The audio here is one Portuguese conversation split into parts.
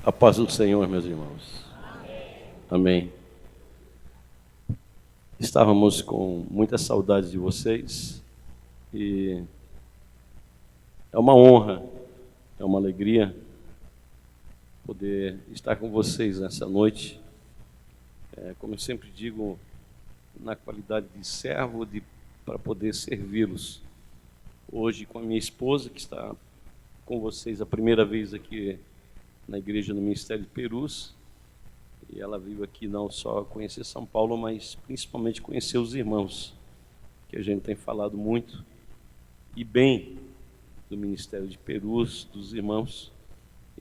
A paz do Senhor, meus irmãos. Amém. Estávamos com muita saudade de vocês e é uma honra, é uma alegria poder estar com vocês nessa noite. Como eu sempre digo, na qualidade de servo para poder servi-los. Hoje com a minha esposa, que está com vocês a primeira vez aqui na igreja no Ministério de Perus, e ela veio aqui não só conhecer São Paulo, mas principalmente conhecer os irmãos, que a gente tem falado muito, e bem do Ministério de Perus, dos irmãos,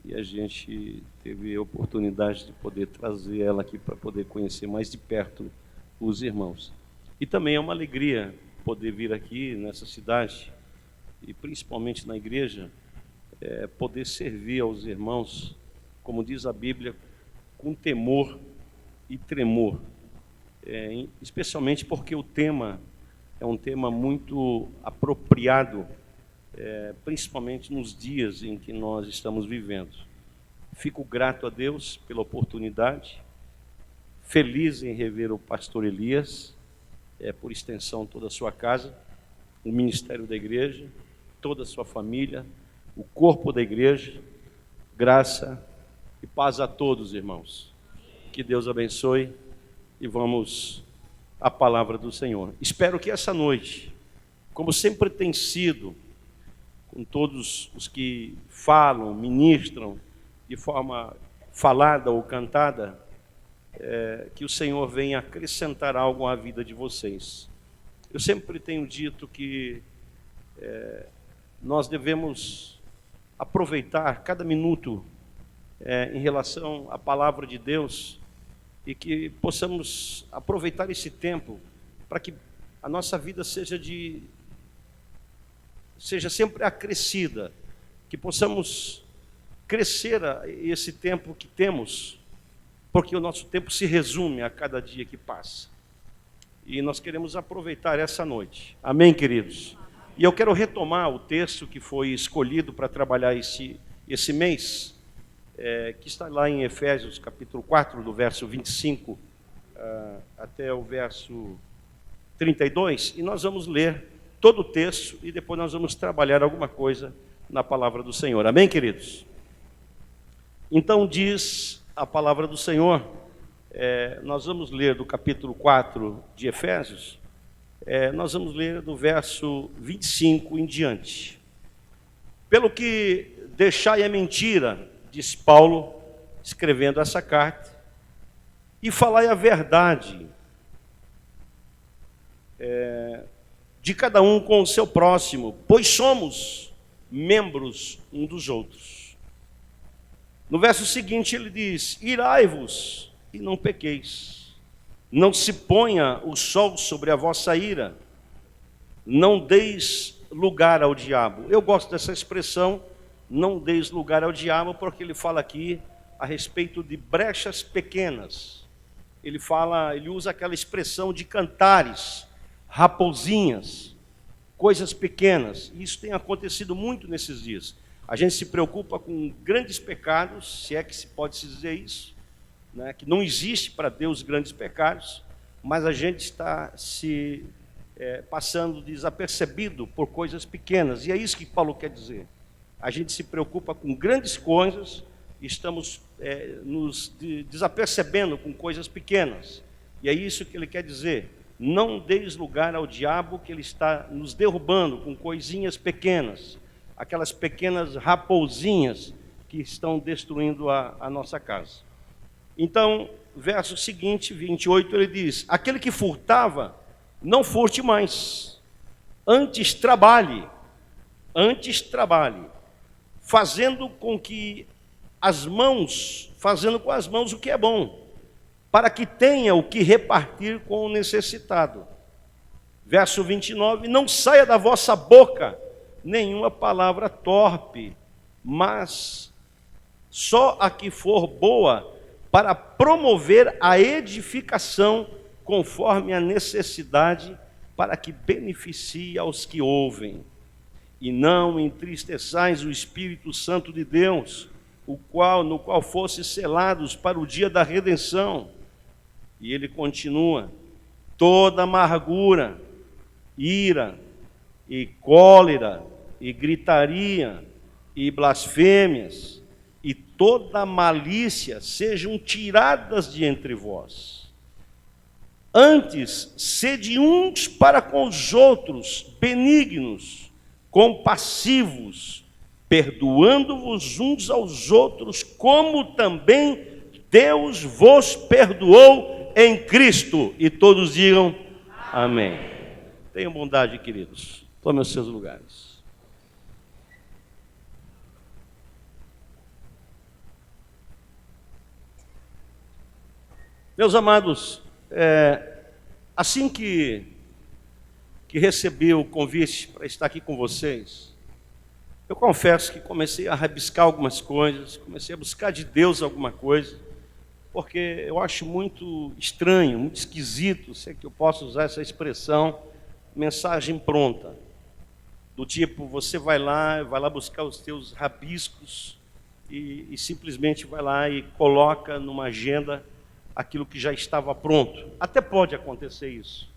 e a gente teve a oportunidade de poder trazer ela aqui para poder conhecer mais de perto os irmãos. E também é uma alegria poder vir aqui nessa cidade, e principalmente na igreja, poder servir aos irmãos, como diz a Bíblia, com temor e tremor, especialmente porque o tema é um tema muito apropriado, principalmente nos dias em que nós estamos vivendo. Fico grato a Deus pela oportunidade, feliz em rever o pastor Elias, por extensão toda a sua casa, o ministério da igreja, toda a sua família, o corpo da igreja. Graça e paz a todos, irmãos. Que Deus abençoe e vamos à palavra do Senhor. Espero que essa noite, como sempre tem sido, com todos os que falam, ministram de forma falada ou cantada, que o Senhor venha acrescentar algo à vida de vocês. Eu sempre tenho dito que nós devemos aproveitar cada minuto em relação à palavra de Deus e que possamos aproveitar esse tempo para que a nossa vida seja sempre acrescida, que possamos crescer esse tempo que temos, porque o nosso tempo se resume a cada dia que passa. E nós queremos aproveitar essa noite. Amém, queridos? E eu quero retomar o texto que foi escolhido para trabalhar esse mês, que está lá em Efésios, capítulo 4, do verso 25 até o verso 32, e nós vamos ler todo o texto e depois nós vamos trabalhar alguma coisa na palavra do Senhor. Amém, queridos? Então diz a palavra do Senhor, nós vamos ler do capítulo 4 de Efésios, nós vamos ler do verso 25 em diante. Pelo que deixai a mentira, diz Paulo, escrevendo essa carta, e falai a verdade de cada um com o seu próximo, pois somos membros um dos outros. No verso seguinte ele diz: irai-vos e não pequeis, não se ponha o sol sobre a vossa ira, não deis lugar ao diabo. Eu gosto dessa expressão, não deis lugar ao diabo, porque ele fala aqui a respeito de brechas pequenas. Ele usa aquela expressão de cantares, raposinhas, coisas pequenas. Isso tem acontecido muito nesses dias. A gente se preocupa com grandes pecados, se é que se pode se dizer isso, né? Que não existe para Deus grandes pecados, mas a gente está se passando desapercebido por coisas pequenas. E é isso que Paulo quer dizer. A gente se preocupa com grandes coisas, estamos nos desapercebendo com coisas pequenas. E é isso que ele quer dizer. Não deis lugar ao diabo, que ele está nos derrubando com coisinhas pequenas, aquelas pequenas raposinhas que estão destruindo a nossa casa. Então, verso seguinte, 28, ele diz: aquele que furtava, não furte mais, antes trabalhe, fazendo com as mãos o que é bom, para que tenha o que repartir com o necessitado. Verso 29, não saia da vossa boca nenhuma palavra torpe, mas só a que for boa, para promover a edificação conforme a necessidade, para que beneficie aos que ouvem. E não entristeçais o Espírito Santo de Deus, no qual fosse selados para o dia da redenção. E ele continua: toda amargura, ira e cólera e gritaria e blasfêmias e toda malícia sejam tiradas de entre vós. Antes, sede uns para com os outros benignos, compassivos, perdoando-vos uns aos outros, como também Deus vos perdoou em Cristo. E todos digam amém. Tenham bondade, queridos. Tomem os seus lugares. Meus amados, assim que recebi o convite para estar aqui com vocês, eu confesso que comecei a rabiscar algumas coisas, comecei a buscar de Deus alguma coisa, porque eu acho muito estranho, muito esquisito, se é que eu posso usar essa expressão, mensagem pronta. Do tipo, você vai lá buscar os teus rabiscos e simplesmente vai lá e coloca numa agenda aquilo que já estava pronto. Até pode acontecer isso.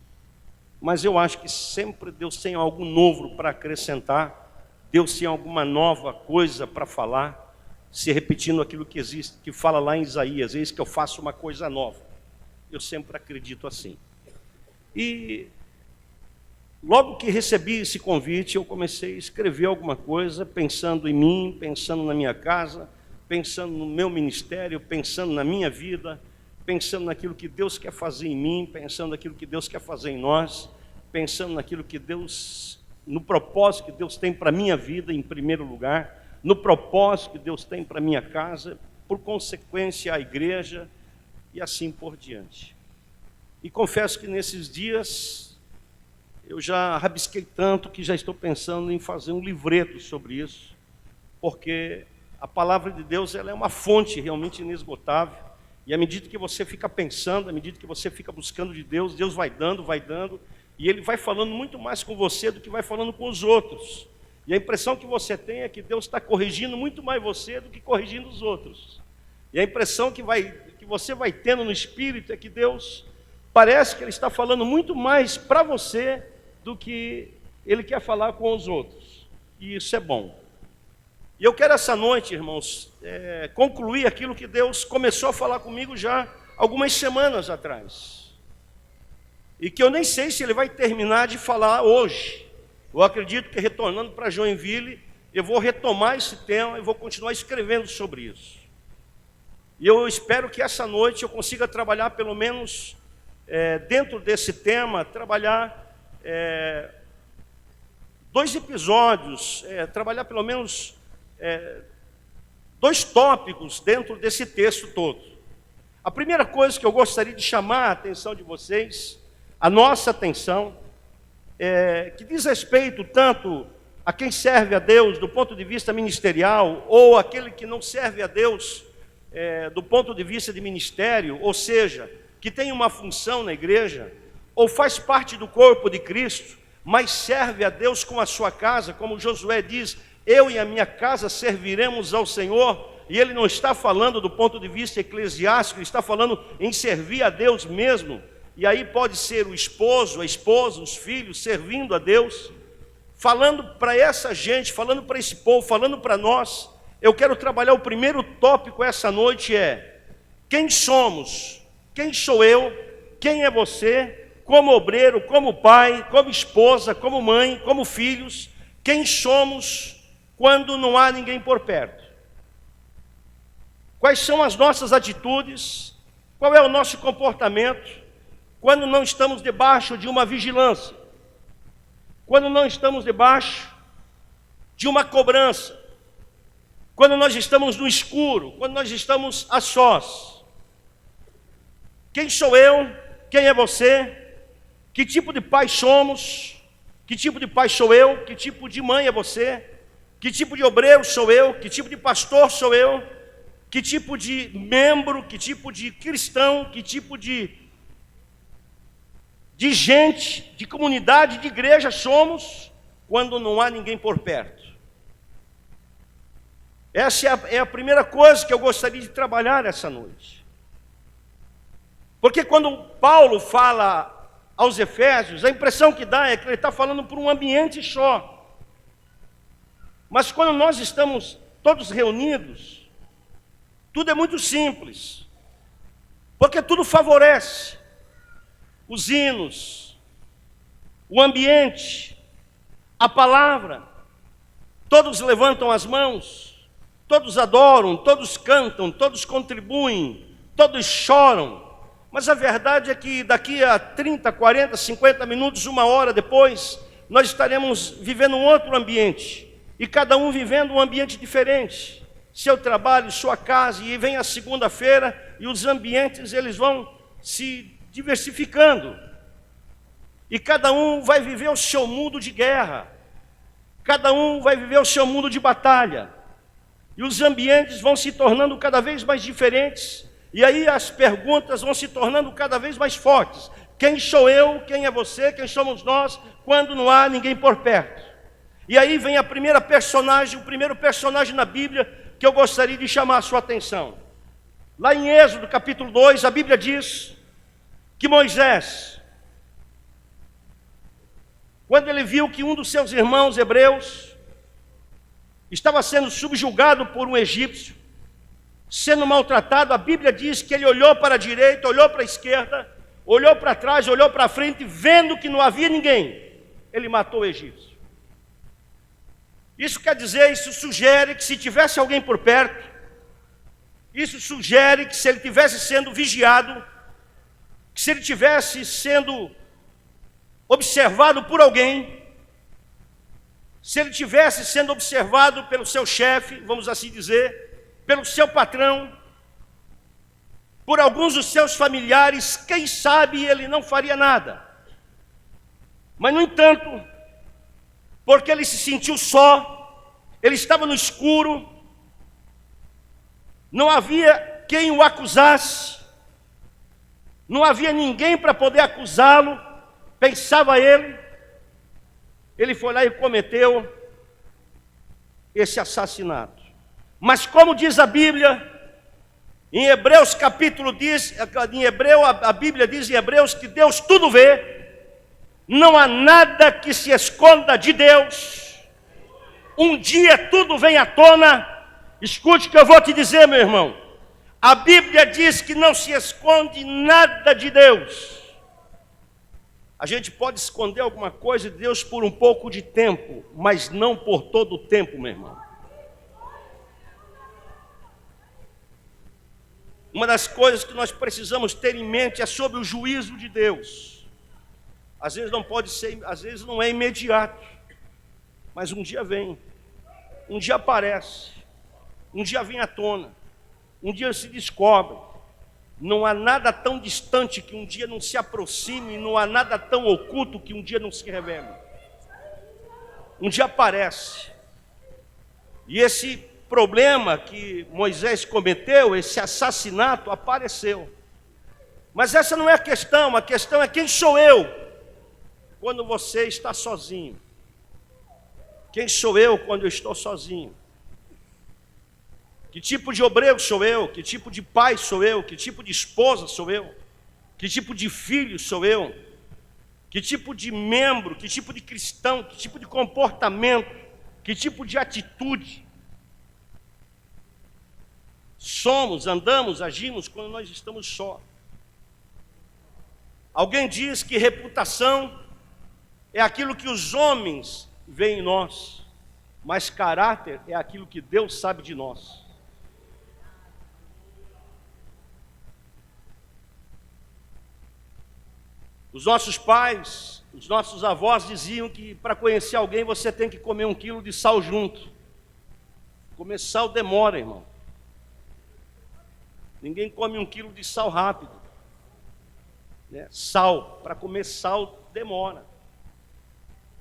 Mas eu acho que sempre Deus tem algo novo para acrescentar, Deus tem alguma nova coisa para falar, se repetindo aquilo que existe, que fala lá em Isaías: eis que eu faço uma coisa nova. Eu sempre acredito assim. E logo que recebi esse convite, eu comecei a escrever alguma coisa, pensando em mim, pensando na minha casa, pensando no meu ministério, pensando na minha vida, pensando naquilo que Deus quer fazer em mim, pensando naquilo que Deus quer fazer em nós, pensando naquilo que Deus, no propósito que Deus tem para a minha vida em primeiro lugar, no propósito que Deus tem para a minha casa, por consequência a igreja e assim por diante. E confesso que nesses dias eu já rabisquei tanto que já estou pensando em fazer um livreto sobre isso, porque a palavra de Deus, ela é uma fonte realmente inesgotável, e à medida que você fica pensando, à medida que você fica buscando de Deus, Deus vai dando, e Ele vai falando muito mais com você do que vai falando com os outros. E a impressão que você tem é que Deus está corrigindo muito mais você do que corrigindo os outros. E a impressão que você vai tendo no Espírito é que Deus parece que Ele está falando muito mais para você do que Ele quer falar com os outros. E isso é bom. E eu quero essa noite, irmãos, concluir aquilo que Deus começou a falar comigo já algumas semanas atrás. E que eu nem sei se Ele vai terminar de falar hoje. Eu acredito que retornando para Joinville, eu vou retomar esse tema e vou continuar escrevendo sobre isso. E eu espero que essa noite eu consiga trabalhar pelo menos dentro desse tema, trabalhar 2 episódios, trabalhar pelo menos 2 tópicos dentro desse texto todo. A primeira coisa que eu gostaria de chamar a atenção de vocês, a nossa atenção, que diz respeito tanto a quem serve a Deus do ponto de vista ministerial, ou aquele que não serve a Deus do ponto de vista de ministério, ou seja, que tem uma função na igreja, ou faz parte do corpo de Cristo, mas serve a Deus com a sua casa, como Josué diz: eu e a minha casa serviremos ao Senhor. E ele não está falando do ponto de vista eclesiástico, ele está falando em servir a Deus mesmo. E aí pode ser o esposo, a esposa, os filhos servindo a Deus, falando para essa gente, falando para esse povo, falando para nós. Eu quero trabalhar o primeiro tópico essa noite: quem somos, quem sou eu, quem é você, como obreiro, como pai, como esposa, como mãe, como filhos, quem somos quando não há ninguém por perto. Quais são as nossas atitudes, qual é o nosso comportamento, quando não estamos debaixo de uma vigilância, quando não estamos debaixo de uma cobrança, quando nós estamos no escuro, quando nós estamos a sós. Quem sou eu? Quem é você? Que tipo de pai somos? Que tipo de pai sou eu? Que tipo de mãe é você? Que tipo de obreiro sou eu? Que tipo de pastor sou eu? Que tipo de membro? Que tipo de cristão? Que tipo de gente, de comunidade, de igreja somos quando não há ninguém por perto? Essa é a primeira coisa que eu gostaria de trabalhar essa noite. Porque quando Paulo fala aos Efésios, a impressão que dá é que ele está falando por um ambiente só. Mas quando nós estamos todos reunidos, tudo é muito simples. Porque tudo favorece. Os hinos, o ambiente, a palavra. Todos levantam as mãos, todos adoram, todos cantam, todos contribuem, todos choram. Mas a verdade é que daqui a 30, 40, 50 minutos, 1 hora depois, nós estaremos vivendo um outro ambiente. E cada um vivendo um ambiente diferente. Seu trabalho, sua casa, e vem a segunda-feira e os ambientes eles vão se diversificando. E cada um vai viver o seu mundo de guerra. Cada um vai viver o seu mundo de batalha. E os ambientes vão se tornando cada vez mais diferentes. E aí as perguntas vão se tornando cada vez mais fortes. Quem sou eu? Quem é você? Quem somos nós? Quando não há ninguém por perto. E aí vem a primeira personagem, o primeiro personagem na Bíblia que eu gostaria de chamar a sua atenção. Lá em Êxodo capítulo 2, a Bíblia diz que Moisés, quando ele viu que um dos seus irmãos hebreus estava sendo subjugado por um egípcio, sendo maltratado, a Bíblia diz que ele olhou para a direita, olhou para a esquerda, olhou para trás, olhou para frente, vendo que não havia ninguém, ele matou o egípcio. Isso quer dizer, isso sugere que se tivesse alguém por perto, isso sugere que se ele tivesse sendo vigiado, que se ele tivesse sendo observado por alguém, se ele tivesse sendo observado pelo seu chefe, vamos assim dizer, pelo seu patrão, por alguns dos seus familiares, quem sabe ele não faria nada. Mas, no entanto, porque ele se sentiu só, ele estava no escuro, não havia quem o acusasse, não havia ninguém para poder acusá-lo, pensava ele foi lá e cometeu esse assassinato. Mas como diz a Bíblia, em Hebreus capítulo diz, a Bíblia diz em Hebreus que Deus tudo vê, não há nada que se esconda de Deus. Um dia tudo vem à tona. Escute o que eu vou te dizer, meu irmão. A Bíblia diz que não se esconde nada de Deus. A gente pode esconder alguma coisa de Deus por um pouco de tempo, mas não por todo o tempo, meu irmão. Uma das coisas que nós precisamos ter em mente é sobre o juízo de Deus. Às vezes não pode ser, às vezes não é imediato, mas um dia vem, um dia aparece, um dia vem à tona, um dia se descobre. Não há nada tão distante que um dia não se aproxime, não há nada tão oculto que um dia não se revele. Um dia aparece. E esse problema que Moisés cometeu, esse assassinato, apareceu. Mas essa não é a questão é quem sou eu quando você está sozinho. Quem sou eu quando eu estou sozinho? Que tipo de obreiro sou eu? Que tipo de pai sou eu? Que tipo de esposa sou eu? Que tipo de filho sou eu? Que tipo de membro? Que tipo de cristão? Que tipo de comportamento? Que tipo de atitude somos, andamos, agimos quando nós estamos só? Alguém diz que reputação é aquilo que os homens veem em nós, mas caráter é aquilo que Deus sabe de nós. Os nossos pais, os nossos avós diziam que para conhecer alguém você tem que comer 1 quilo de sal junto. Comer sal demora, irmão. Ninguém come 1 quilo de sal rápido. Sal, para comer sal demora.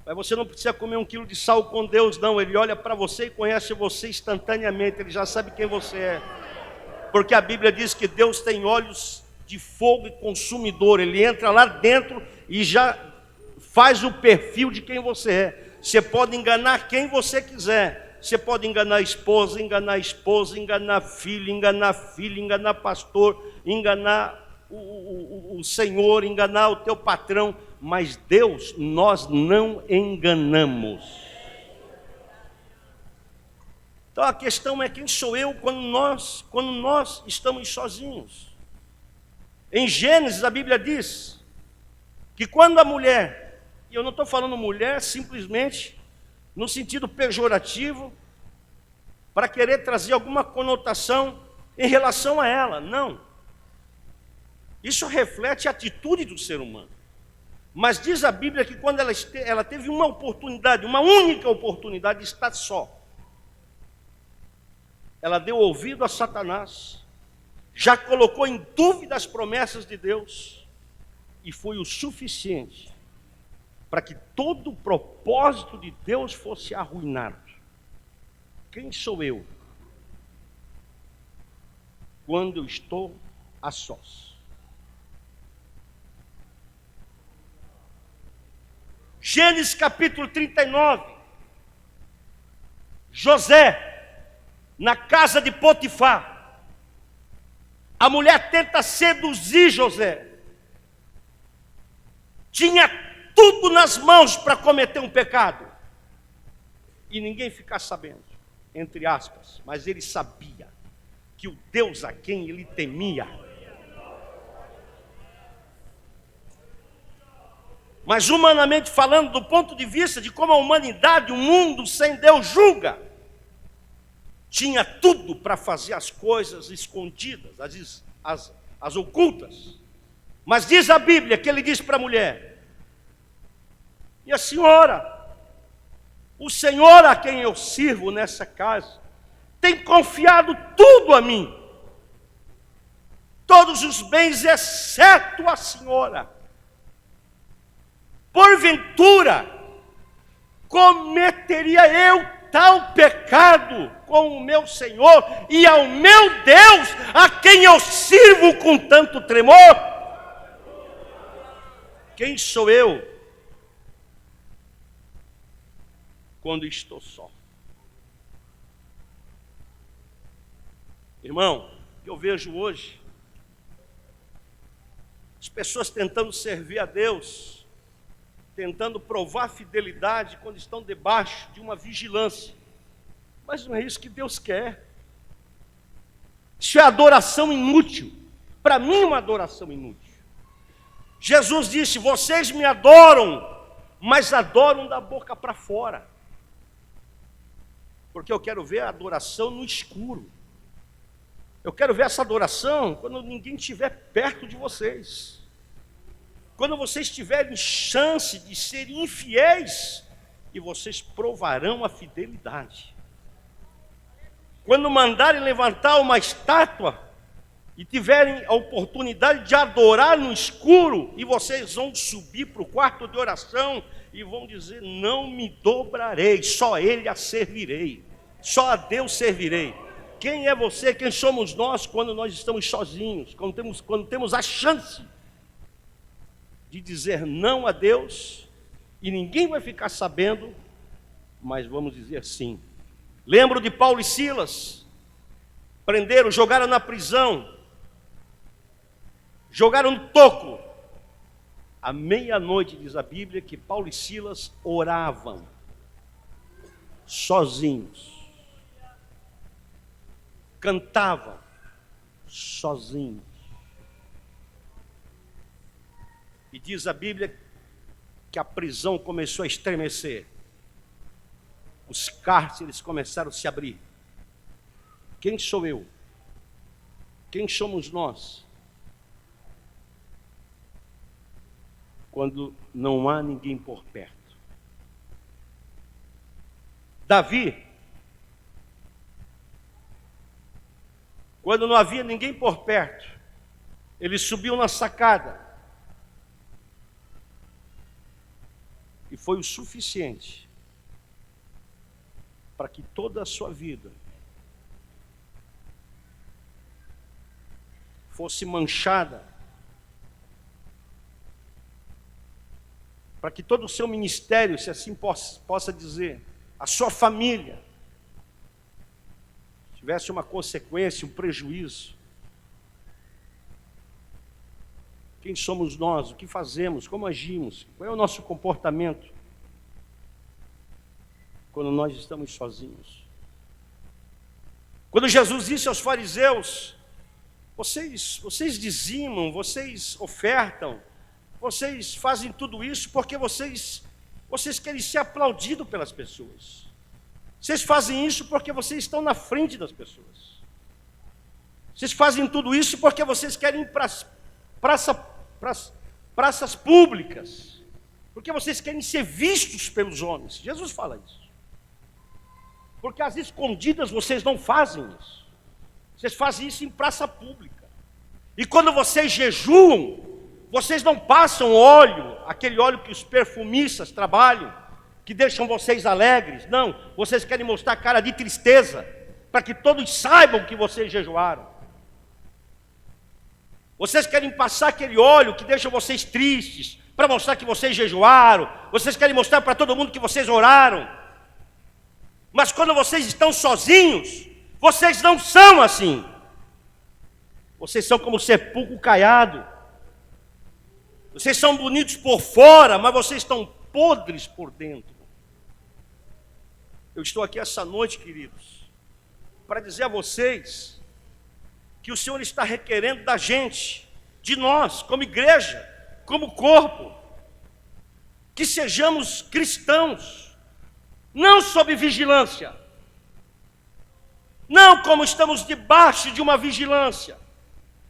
Mas você não precisa comer 1 quilo de sal com Deus, não. Ele olha para você e conhece você instantaneamente. Ele já sabe quem você é. Porque a Bíblia diz que Deus tem olhos de fogo e consumidor. Ele entra lá dentro e já faz o perfil de quem você é. Você pode enganar quem você quiser, você pode enganar a esposa, enganar filho, enganar pastor, enganar o Senhor, enganar o teu patrão, mas Deus nós não enganamos. Então a questão é: quem sou eu quando nós estamos sozinhos? Em Gênesis a Bíblia diz que quando a mulher, e eu não estou falando mulher simplesmente no sentido pejorativo, para querer trazer alguma conotação em relação a ela, não. Isso reflete a atitude do ser humano. Mas diz a Bíblia que quando ela teve uma oportunidade, uma única oportunidade de estar só, ela deu ouvido a Satanás, já colocou em dúvida as promessas de Deus, e foi o suficiente para que todo o propósito de Deus fosse arruinado. Quem sou eu quando eu estou a sós? Gênesis capítulo 39, José, na casa de Potifar, a mulher tenta seduzir José, tinha tudo nas mãos para cometer um pecado, e ninguém ficar sabendo, entre aspas, mas ele sabia que o Deus a quem ele temia, mas humanamente falando, do ponto de vista de como a humanidade, o mundo sem Deus julga, tinha tudo para fazer as coisas escondidas, as ocultas. Mas diz a Bíblia que ele diz para a mulher: minha senhora, o Senhor a quem eu sirvo nessa casa tem confiado tudo a mim, todos os bens exceto a senhora. Porventura cometeria eu tal pecado com o meu Senhor e ao meu Deus, a quem eu sirvo com tanto tremor? Quem sou eu quando estou só? Irmão, eu vejo hoje as pessoas tentando servir a Deus, tentando provar fidelidade quando estão debaixo de uma vigilância. Mas não é isso que Deus quer. Isso é adoração inútil. Para mim, uma adoração inútil. Jesus disse: vocês me adoram, mas adoram da boca para fora. Porque eu quero ver a adoração no escuro. Eu quero ver essa adoração quando ninguém estiver perto de vocês. Quando vocês tiverem chance de serem infiéis, e vocês provarão a fidelidade. Quando mandarem levantar uma estátua, e tiverem a oportunidade de adorar no escuro, e vocês vão subir para o quarto de oração, e vão dizer: não me dobrarei, só Ele a servirei, só a Deus servirei. Quem é você, quem somos nós quando nós estamos sozinhos, quando temos a chance de dizer não a Deus, e ninguém vai ficar sabendo, mas vamos dizer sim. Lembro de Paulo e Silas, prenderam, jogaram na prisão, jogaram no toco. À meia-noite diz a Bíblia que Paulo e Silas oravam, sozinhos, cantavam, sozinhos. E diz a Bíblia que a prisão começou a estremecer. Os cárceres começaram a se abrir. Quem sou eu? Quem somos nós? Quando não há ninguém por perto. Davi, quando não havia ninguém por perto, ele subiu na sacada. E foi o suficiente para que toda a sua vida fosse manchada, para que todo o seu ministério, se assim possa dizer, a sua família, tivesse uma consequência, um prejuízo. Quem somos nós? O que fazemos? Como agimos? Qual é o nosso comportamento quando nós estamos sozinhos? Quando Jesus disse aos fariseus: vocês dizimam, vocês ofertam, vocês fazem tudo isso porque vocês querem ser aplaudidos pelas pessoas. Vocês fazem isso porque vocês estão na frente das pessoas. Vocês fazem tudo isso porque vocês querem ir para as praças públicas, porque vocês querem ser vistos pelos homens. Jesus fala isso. Porque às escondidas vocês não fazem isso. Vocês fazem isso em praça pública. E quando vocês jejuam, vocês não passam óleo, aquele óleo que os perfumistas trabalham, que deixam vocês alegres. Não, vocês querem mostrar cara de tristeza, para que todos saibam que vocês jejuaram. Vocês querem passar aquele óleo que deixa vocês tristes, para mostrar que vocês jejuaram. Vocês querem mostrar para todo mundo que vocês oraram. Mas quando vocês estão sozinhos, vocês não são assim. Vocês são como sepulcro caiado. Vocês são bonitos por fora, mas vocês estão podres por dentro. Eu estou aqui essa noite, queridos, para dizer a vocês que o Senhor está requerendo da gente, de nós, como igreja, como corpo, que sejamos cristãos, não sob vigilância, não como estamos debaixo de uma vigilância,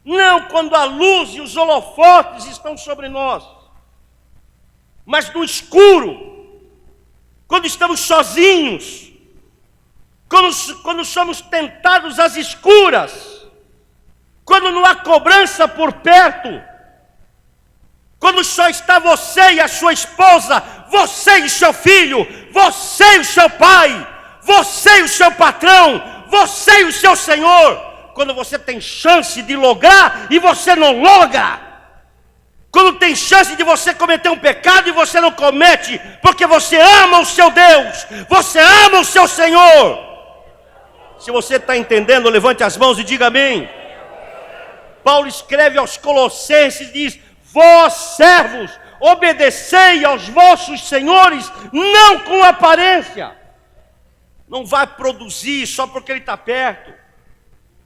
não quando a luz e os holofotes estão sobre nós, mas no escuro, quando estamos sozinhos, quando somos tentados às escuras, quando não há cobrança por perto, quando só está você e a sua esposa, você e seu filho, você e o seu pai, você e o seu patrão, você e o seu Senhor, quando você tem chance de lograr e você não logra, quando tem chance de você cometer um pecado e você não comete, porque você ama o seu Deus, você ama o seu Senhor. Se você está entendendo, levante as mãos e diga amém. Paulo escreve aos Colossenses e diz: vós, servos, obedecei aos vossos senhores, não com aparência. Não vai produzir só porque ele está perto.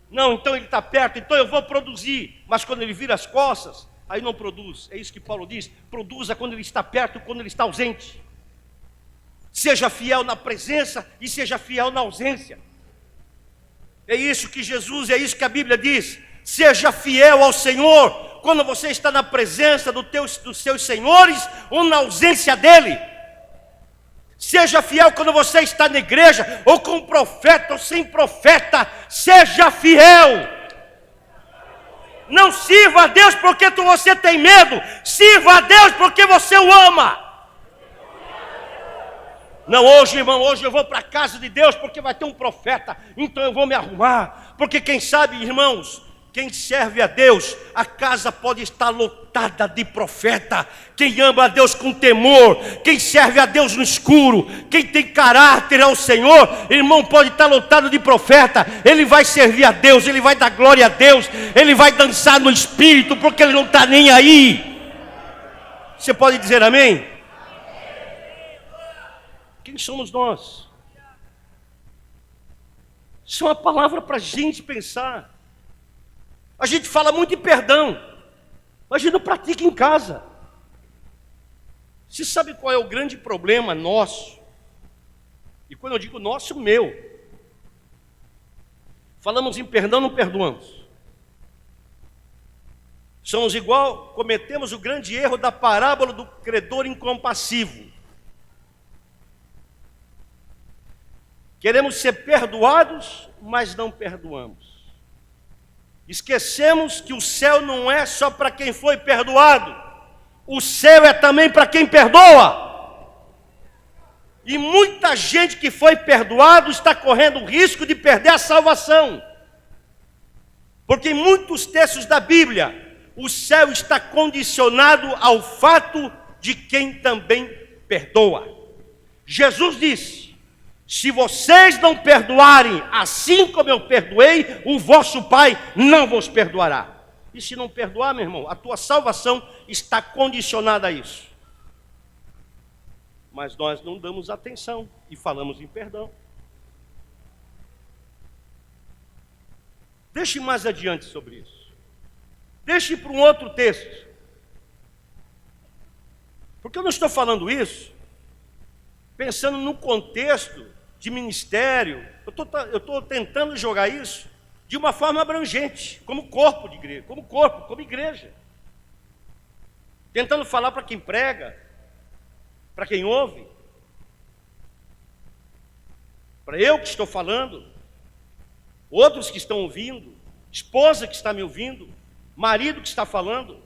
Não, então ele está perto, então eu vou produzir. Mas quando ele vira as costas, aí não produz. É isso que Paulo diz: produza quando ele está perto, quando ele está ausente. Seja fiel na presença e seja fiel na ausência. É isso que Jesus, é isso que a Bíblia diz. Seja fiel ao Senhor quando você está na presença dos seus senhores ou na ausência dele. Seja fiel quando você está na igreja, ou com profeta ou sem profeta. Seja fiel. Não sirva a Deus porque você tem medo. Sirva a Deus porque você o ama. Não, hoje, irmão, hoje eu vou para a casa de Deus porque vai ter um profeta, então eu vou me arrumar. Porque quem sabe, irmãos, quem serve a Deus, a casa pode estar lotada de profeta. Quem ama a Deus com temor, quem serve a Deus no escuro, quem tem caráter ao Senhor, irmão, pode estar lotado de profeta. Ele vai servir a Deus, ele vai dar glória a Deus, ele vai dançar no Espírito, porque ele não está nem aí. Você pode dizer amém? Quem somos nós? Isso é uma palavra para a gente pensar. A gente fala muito em perdão, mas a gente não pratica em casa. Você sabe qual é o grande problema nosso? E quando eu digo nosso, meu. Falamos em perdão, não perdoamos. Somos igual, cometemos o grande erro da parábola do credor incompassivo. Queremos ser perdoados, mas não perdoamos. Esquecemos que o céu não é só para quem foi perdoado. O céu é também para quem perdoa. E muita gente que foi perdoado está correndo o risco de perder a salvação. Porque em muitos textos da Bíblia, o céu está condicionado ao fato de quem também perdoa. Jesus disse Se vocês não perdoarem, assim como eu perdoei, o vosso Pai não vos perdoará. E se não perdoar, meu irmão, a tua salvação está condicionada a isso. Mas nós não damos atenção e falamos em perdão. Deixe mais adiante sobre isso. Deixe para um outro texto. Porque eu não estou falando isso pensando no contexto de ministério. Eu estou tentando jogar isso de uma forma abrangente, como corpo de igreja, como igreja. Tentando falar para quem prega, para quem ouve, para eu que estou falando, outros que estão ouvindo, esposa que está me ouvindo, marido que está falando.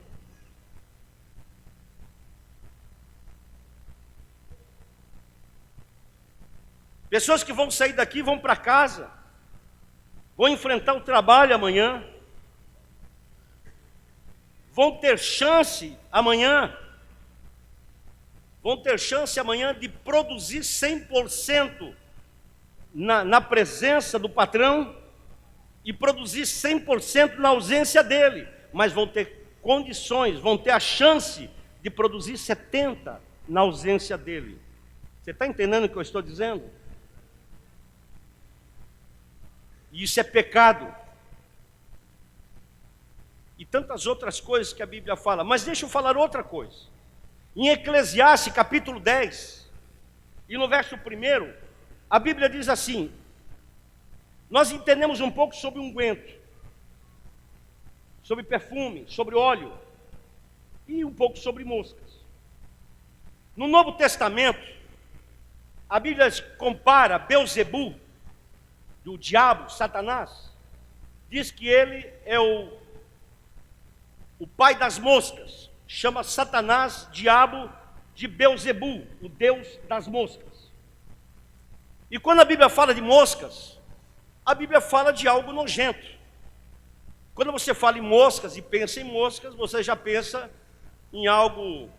Pessoas que vão sair daqui, vão para casa, vão enfrentar o trabalho amanhã, vão ter chance amanhã de produzir 100% na presença do patrão e produzir 100% na ausência dele, mas vão ter condições, vão ter a chance de produzir 70% na ausência dele. Você está entendendo o que eu estou dizendo? E isso é pecado. E tantas outras coisas que a Bíblia fala. Mas deixa eu falar outra coisa. Em Eclesiastes, capítulo 10, e no verso 1, a Bíblia diz assim: nós entendemos um pouco sobre unguento, sobre perfume, sobre óleo, e um pouco sobre moscas. No Novo Testamento, a Bíblia compara Belzebu, do diabo, Satanás, diz que ele é o pai das moscas, chama Satanás, diabo, de Belzebu, o deus das moscas. E quando a Bíblia fala de moscas, a Bíblia fala de algo nojento. Quando você fala em moscas e pensa em moscas, você já pensa em algo,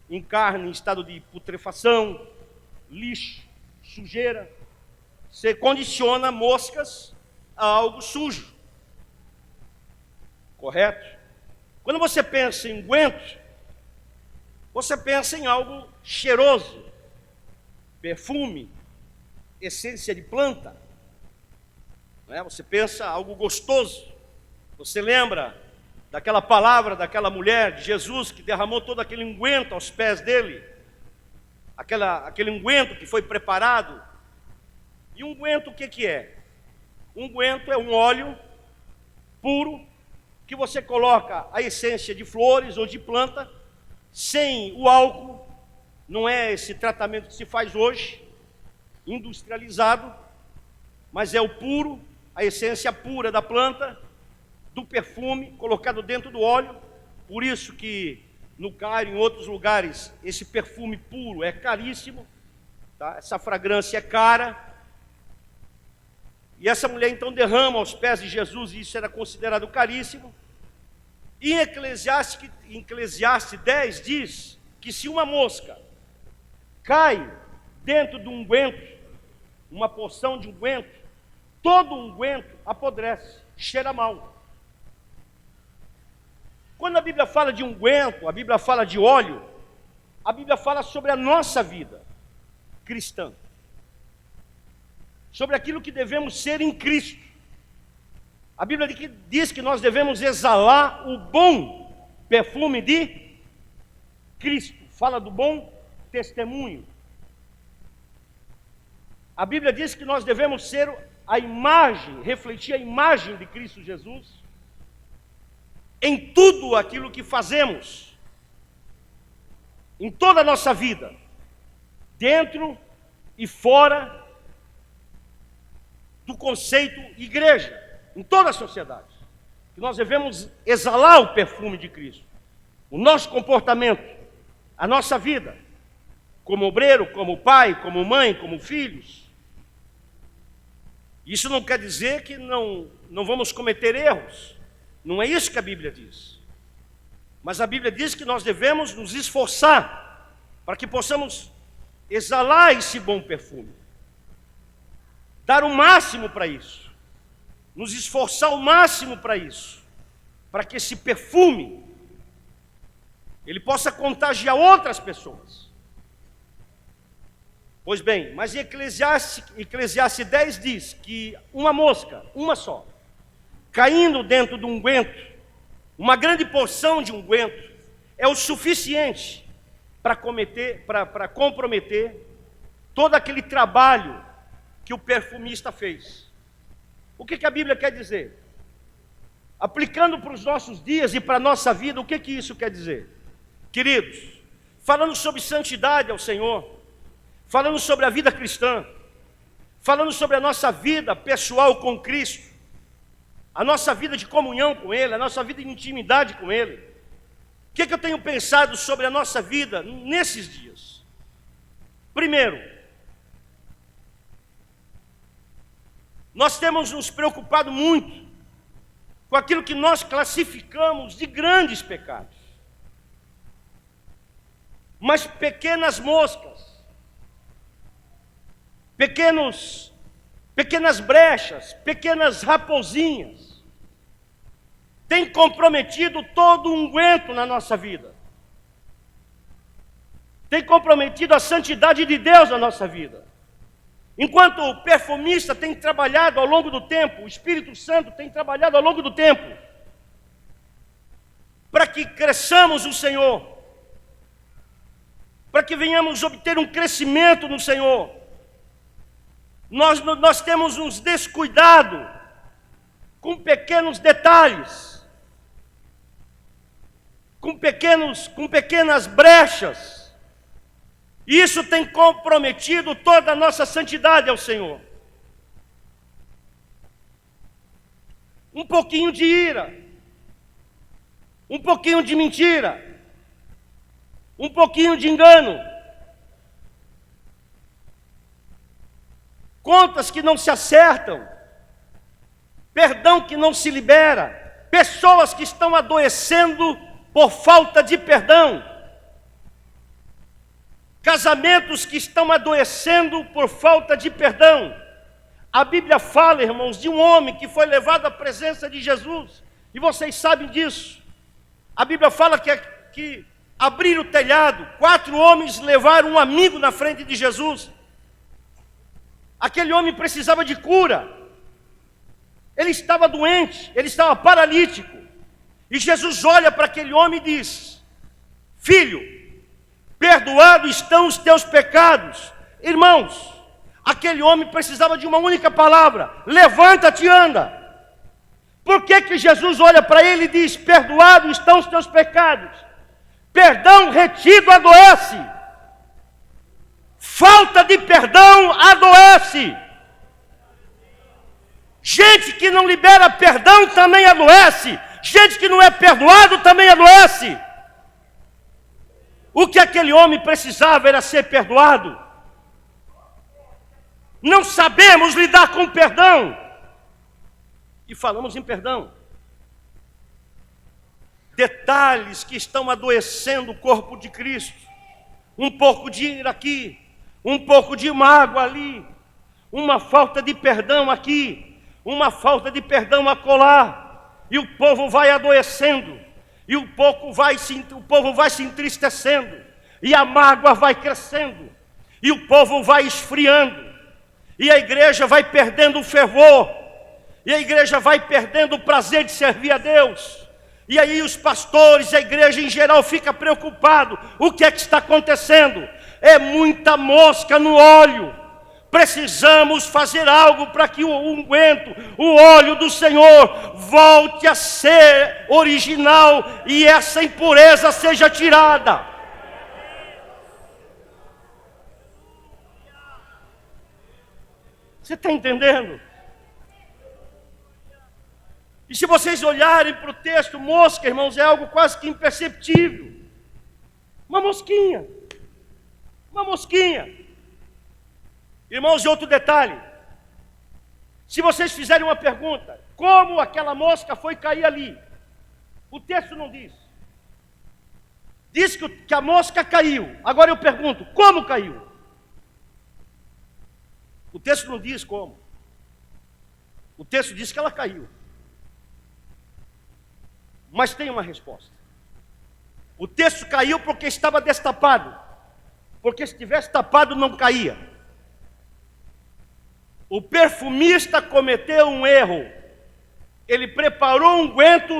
em carne, em estado de putrefação, lixo, sujeira. Você condiciona moscas a algo sujo. Correto? Quando você pensa em unguento, você pensa em algo cheiroso, perfume, essência de planta. Não é? Você pensa algo gostoso. Você lembra daquela palavra daquela mulher de Jesus que derramou todo aquele unguento aos pés dele? Aquele unguento que foi preparado. E unguento o que é? Unguento é um óleo puro que você coloca a essência de flores ou de planta, sem o álcool. Não é esse tratamento que se faz hoje, industrializado, mas é o puro, a essência pura da planta, do perfume, colocado dentro do óleo. Por isso que no Cairo, em outros lugares, esse perfume puro é caríssimo, tá? Essa fragrância é cara. E essa mulher então derrama aos pés de Jesus, e isso era considerado caríssimo. E em Eclesiastes 10 diz que se uma mosca cai dentro de um unguento, uma porção de unguento, todo unguento apodrece, cheira mal. Quando a Bíblia fala de unguento, a Bíblia fala de óleo, a Bíblia fala sobre a nossa vida cristã, sobre aquilo que devemos ser em Cristo. A Bíblia diz que nós devemos exalar o bom perfume de Cristo. Fala do bom testemunho. A Bíblia diz que nós devemos ser a imagem, refletir a imagem de Cristo Jesus em tudo aquilo que fazemos, em toda a nossa vida, dentro e fora do conceito igreja, em toda a sociedade. Que nós devemos exalar o perfume de Cristo. O nosso comportamento, a nossa vida, como obreiro, como pai, como mãe, como filhos. Isso não quer dizer que não vamos cometer erros. Não é isso que a Bíblia diz. Mas a Bíblia diz que nós devemos nos esforçar para que possamos exalar esse bom perfume. dar o máximo para isso, nos esforçar o máximo para isso, para que esse perfume ele possa contagiar outras pessoas. Pois bem, mas em Eclesiastes 10 diz que uma mosca, uma só, caindo dentro de um unguento, uma grande porção de unguento, é o suficiente para comprometer todo aquele trabalho que o perfumista fez. O que a Bíblia quer dizer? Aplicando para os nossos dias e para a nossa vida, o que isso quer dizer? Queridos, falando sobre santidade ao Senhor, falando sobre a vida cristã, falando sobre a nossa vida pessoal com Cristo, a nossa vida de comunhão com Ele, a nossa vida de intimidade com Ele, o que eu tenho pensado sobre a nossa vida nesses dias? Primeiro, nós temos nos preocupado muito com aquilo que nós classificamos de grandes pecados. Mas pequenas moscas, pequenas brechas, pequenas raposinhas, têm comprometido todo o unguento na nossa vida. Tem comprometido a santidade de Deus na nossa vida. Enquanto o perfumista tem trabalhado ao longo do tempo, o Espírito Santo tem trabalhado ao longo do tempo, para que cresçamos no Senhor, para que venhamos obter um crescimento no Senhor, nós temos nos descuidado com pequenos detalhes, com pequenas brechas, e isso tem comprometido toda a nossa santidade ao Senhor. Um pouquinho de ira, um pouquinho de mentira, um pouquinho de engano, contas que não se acertam, perdão que não se libera, pessoas que estão adoecendo por falta de perdão, casamentos que estão adoecendo por falta de perdão. A Bíblia fala, irmãos, de um homem que foi levado à presença de Jesus, e vocês sabem disso. A Bíblia fala que abriram o telhado, 4 homens levaram um amigo na frente de Jesus. Aquele homem precisava de cura, ele estava doente, ele estava paralítico, e Jesus olha para aquele homem e diz: filho, perdoados estão os teus pecados. Irmãos, aquele homem precisava de uma única palavra: levanta-te e anda. Por que Jesus olha para ele e diz: perdoados estão os teus pecados? Perdão retido adoece. Falta de perdão adoece. Gente que não libera perdão também adoece. Gente que não é perdoado também adoece. O que aquele homem precisava era ser perdoado. Não sabemos lidar com perdão. E falamos em perdão. Detalhes que estão adoecendo o corpo de Cristo. Um pouco de ira aqui, um pouco de mágoa ali, uma falta de perdão aqui, uma falta de perdão acolá. E o povo vai adoecendo, e o povo vai se entristecendo, e a mágoa vai crescendo, e o povo vai esfriando, e a igreja vai perdendo o fervor, e a igreja vai perdendo o prazer de servir a Deus. E aí os pastores, a igreja em geral fica preocupado. O que é que está acontecendo? É muita mosca no óleo. Precisamos fazer algo para que o unguento, o óleo do Senhor, volte a ser original e essa impureza seja tirada. Você está entendendo? E se vocês olharem para o texto, mosca, irmãos, é algo quase que imperceptível. Uma mosquinha. Uma mosquinha. Irmãos, e outro detalhe. Se vocês fizerem uma pergunta, como aquela mosca foi cair ali? O texto não diz. Diz que a mosca caiu. Agora eu pergunto, como caiu? O texto não diz como. O texto diz que ela caiu. Mas tem uma resposta. O texto caiu porque estava destapado. Porque se tivesse tapado, não caía. O perfumista cometeu um erro. Ele preparou um unguento,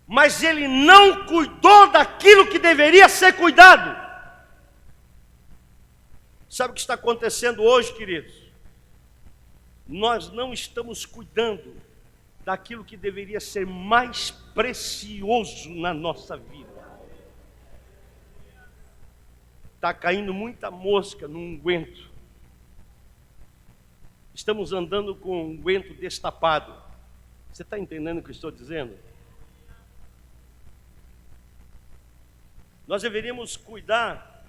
mas ele não cuidou daquilo que deveria ser cuidado. Sabe o que está acontecendo hoje, queridos? Nós não estamos cuidando daquilo que deveria ser mais precioso na nossa vida. Está caindo muita mosca no unguento. Estamos andando com um unguento destapado. Você está entendendo o que eu estou dizendo? Nós deveríamos cuidar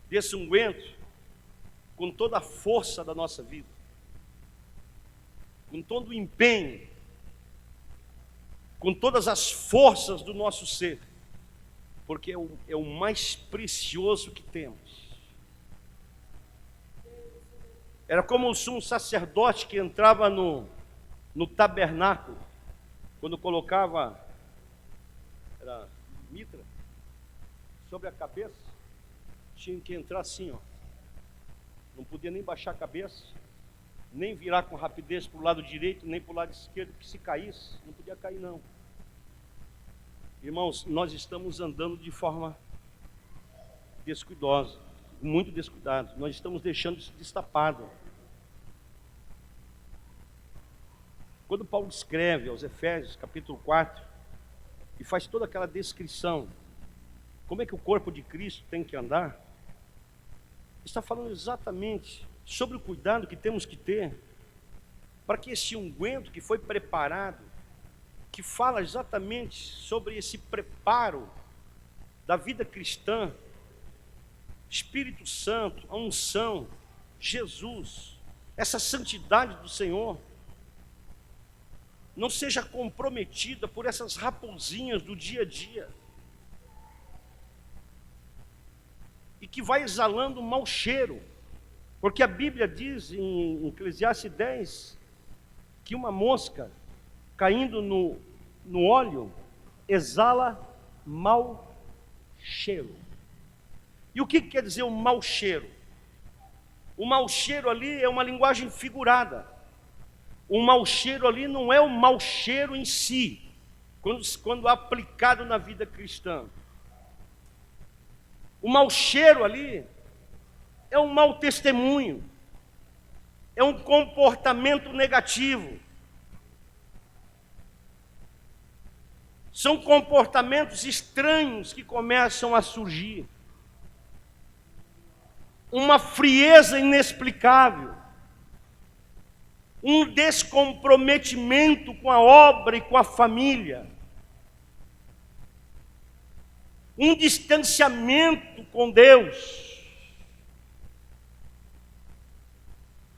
desse unguento com toda a força da nossa vida, com todo o empenho, com todas as forças do nosso ser, porque é o mais precioso que temos. Era como o sumo sacerdote que entrava no tabernáculo, quando colocava era mitra sobre a cabeça, tinha que entrar assim, ó. Não podia nem baixar a cabeça, nem virar com rapidez para o lado direito, nem para o lado esquerdo, porque se caísse, não podia cair não. Irmãos, nós estamos andando de forma descuidosa, muito descuidados. Nós estamos deixando isso destapado. Quando Paulo escreve aos Efésios, capítulo 4, e faz toda aquela descrição, como é que o corpo de Cristo tem que andar, está falando exatamente sobre o cuidado que temos que ter para que esse unguento que foi preparado, que fala exatamente sobre esse preparo da vida cristã, Espírito Santo, a unção, Jesus, essa santidade do Senhor, não seja comprometida por essas raposinhas do dia a dia, e que vai exalando um mau cheiro, porque a Bíblia diz em Eclesiastes 10, que uma mosca caindo no óleo exala mau cheiro. E o que quer dizer o mau cheiro? O mau cheiro ali é uma linguagem figurada. O mau cheiro ali não é o mau cheiro em si, quando aplicado na vida cristã. O mau cheiro ali é um mau testemunho, é um comportamento negativo. São comportamentos estranhos que começam a surgir. Uma frieza inexplicável, um descomprometimento com a obra e com a família, um distanciamento com Deus,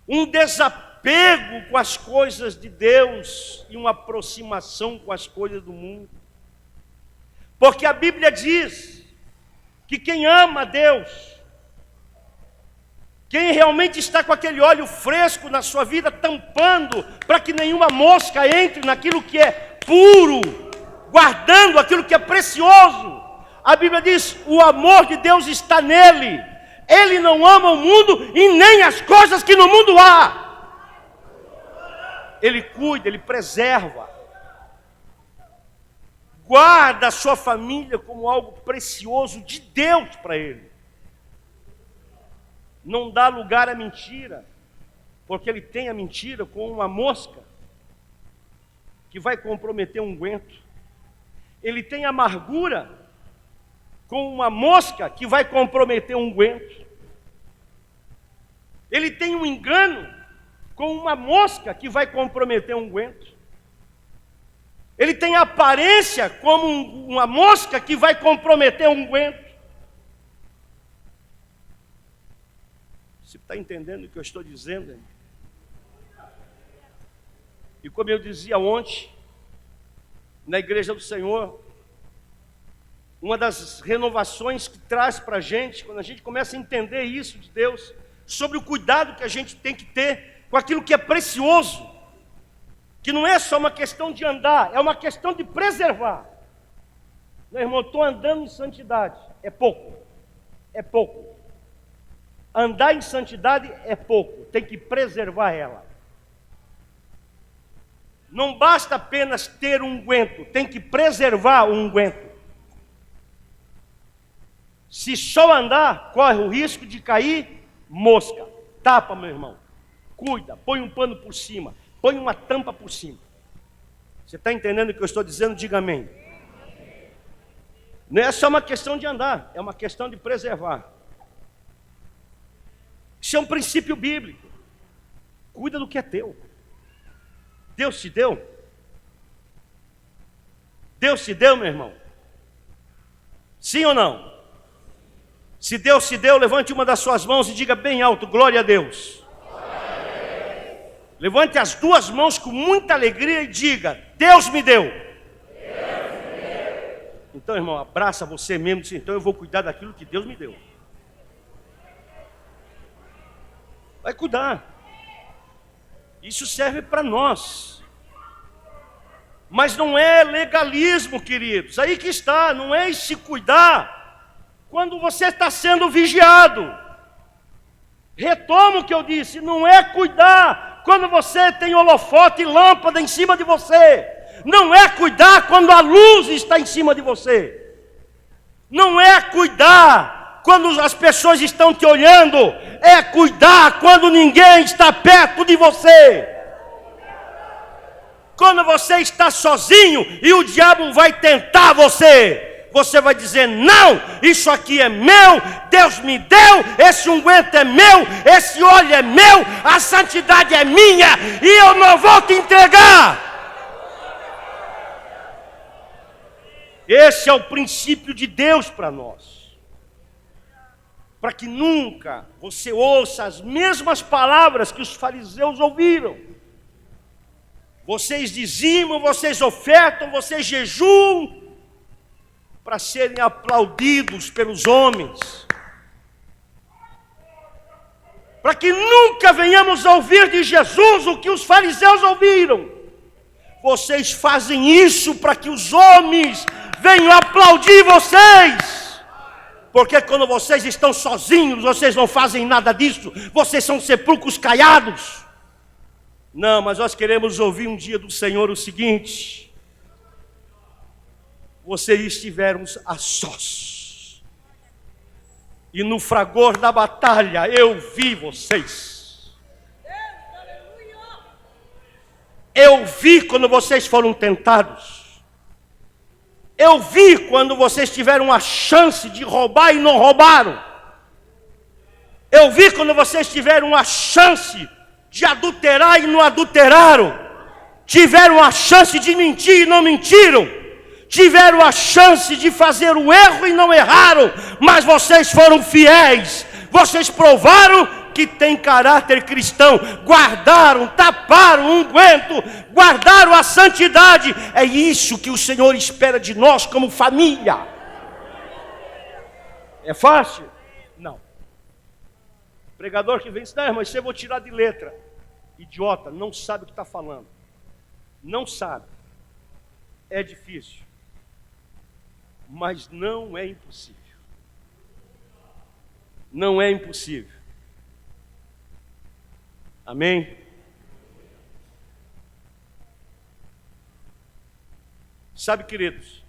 um desapego com as coisas de Deus e uma aproximação com as coisas do mundo. Porque a Bíblia diz que quem ama a Deus, quem realmente está com aquele óleo fresco na sua vida, tampando para que nenhuma mosca entre naquilo que é puro, guardando aquilo que é precioso, a Bíblia diz, o amor de Deus está nele. Ele não ama o mundo e nem as coisas que no mundo há. Ele cuida, ele preserva. Guarda a sua família como algo precioso de Deus para ele. Não dá lugar à mentira, porque ele tem a mentira com uma mosca que vai comprometer um unguento. Ele tem amargura com uma mosca que vai comprometer um unguento. Ele tem um engano com uma mosca que vai comprometer um unguento. Ele tem aparência como uma mosca que vai comprometer um unguento. Você está entendendo o que eu estou dizendo? E como eu dizia ontem, na igreja do Senhor, uma das renovações que traz para a gente, quando a gente começa a entender isso de Deus, sobre o cuidado que a gente tem que ter com aquilo que é precioso, que não é só uma questão de andar, é uma questão de preservar. Meu irmão, estou andando em santidade, é pouco, é pouco. Andar em santidade é pouco, tem que preservar ela. Não basta apenas ter um unguento, tem que preservar o unguento. Se só andar, corre o risco de cair mosca. Tapa, meu irmão. Cuida, põe um pano por cima, põe uma tampa por cima. Você está entendendo o que eu estou dizendo? Diga amém. Não é só uma questão de andar, é uma questão de preservar. Isso é um princípio bíblico. Cuida do que é teu. Deus te deu? Deus te deu, meu irmão? Sim ou não? Se Deus te deu, levante uma das suas mãos e diga bem alto, glória a Deus. Levante as duas mãos com muita alegria e diga, Deus me deu. Então, irmão, abraça você mesmo e diz, então eu vou cuidar daquilo que Deus me deu. Vai cuidar. Isso serve para nós. Mas não é legalismo, queridos. Aí que está, não é se cuidar quando você está sendo vigiado. Retomo o que eu disse, não é cuidar quando você tem holofote e lâmpada em cima de você. Não é cuidar quando a luz está em cima de você. Não é cuidar quando as pessoas estão te olhando. É cuidar quando ninguém está perto de você. Quando você está sozinho e o diabo vai tentar você, você vai dizer, não, isso aqui é meu, Deus me deu, esse unguento é meu, esse óleo é meu, a santidade é minha e eu não vou te entregar. Esse é o princípio de Deus para nós. Para que nunca você ouça as mesmas palavras que os fariseus ouviram. Vocês dizimam, vocês ofertam, vocês jejuam para serem aplaudidos pelos homens. Para que nunca venhamos a ouvir de Jesus o que os fariseus ouviram. Vocês fazem isso para que os homens venham aplaudir vocês. Porque quando vocês estão sozinhos, vocês não fazem nada disso. Vocês são sepulcros caiados. Não, mas nós queremos ouvir um dia do Senhor o seguinte: vocês estiveram a sós, e no fragor da batalha eu vi vocês. Eu vi quando vocês foram tentados. Eu vi quando vocês tiveram a chance de roubar e não roubaram. Eu vi quando vocês tiveram a chance de adulterar e não adulteraram. Tiveram a chance de mentir e não mentiram. Tiveram a chance de fazer o erro e não erraram. Mas vocês foram fiéis. Vocês provaram que tem caráter cristão. Guardaram, taparam o unguento, guardaram a santidade. É isso que o Senhor espera de nós como família. É fácil? Não. Pregador que vem diz, não, mas eu vou tirar de letra. Idiota, não sabe o que está falando. Não sabe. É difícil. Mas não é impossível. Não é impossível. Amém? Sabe, queridos,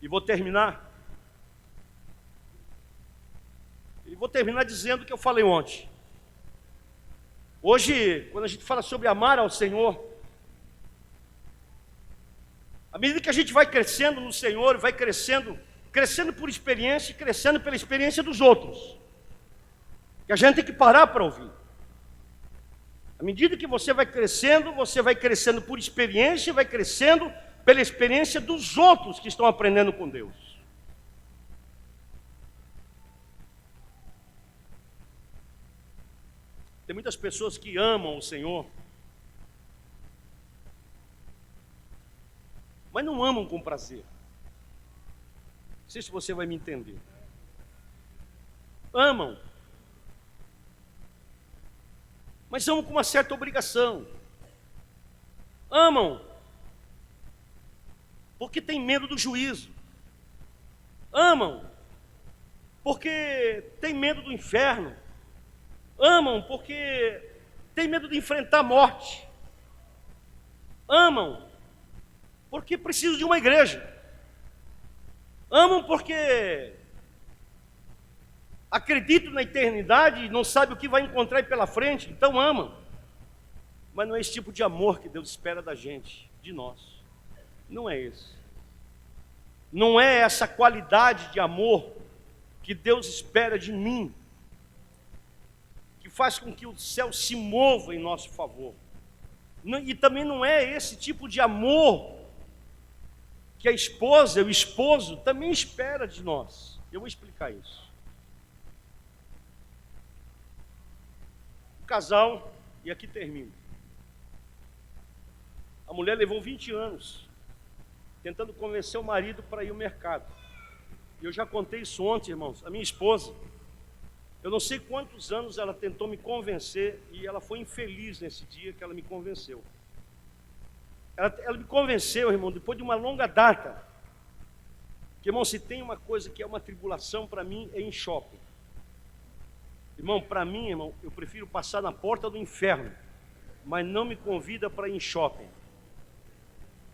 e vou terminar dizendo o que eu falei ontem. Hoje, quando a gente fala sobre amar ao Senhor, à medida que a gente vai crescendo no Senhor, vai crescendo por experiência e crescendo pela experiência dos outros, que a gente tem que parar para ouvir. À medida que você vai crescendo por experiência, vai crescendo pela experiência dos outros que estão aprendendo com Deus. Tem muitas pessoas que amam o Senhor, mas não amam com prazer. Não sei se você vai me entender. Amam. mas amam com uma certa obrigação. Amam porque têm medo do juízo. Amam porque têm medo do inferno. Amam porque têm medo de enfrentar a morte. Amam porque precisam de uma igreja. Amam porque acreditam na eternidade e não sabem o que vai encontrar aí pela frente, então amam. Mas não é esse tipo de amor que Deus espera da gente, de nós. Não é esse. Não é essa qualidade de amor que Deus espera de mim, que faz com que o céu se mova em nosso favor. E também não é esse tipo de amor que a esposa, o esposo, também espera de nós. Eu vou explicar isso. O casal, e aqui termino. A mulher levou 20 anos tentando convencer o marido para ir ao mercado. E eu já contei isso ontem, irmãos. A minha esposa, eu não sei quantos anos ela tentou me convencer e ela foi infeliz nesse dia que ela me convenceu. Ela me convenceu, irmão, depois de uma longa data. Que, irmão, se tem uma coisa que é uma tribulação para mim, é em shopping. Irmão, para mim, irmão, eu prefiro passar na porta do inferno, mas não me convida para ir em shopping.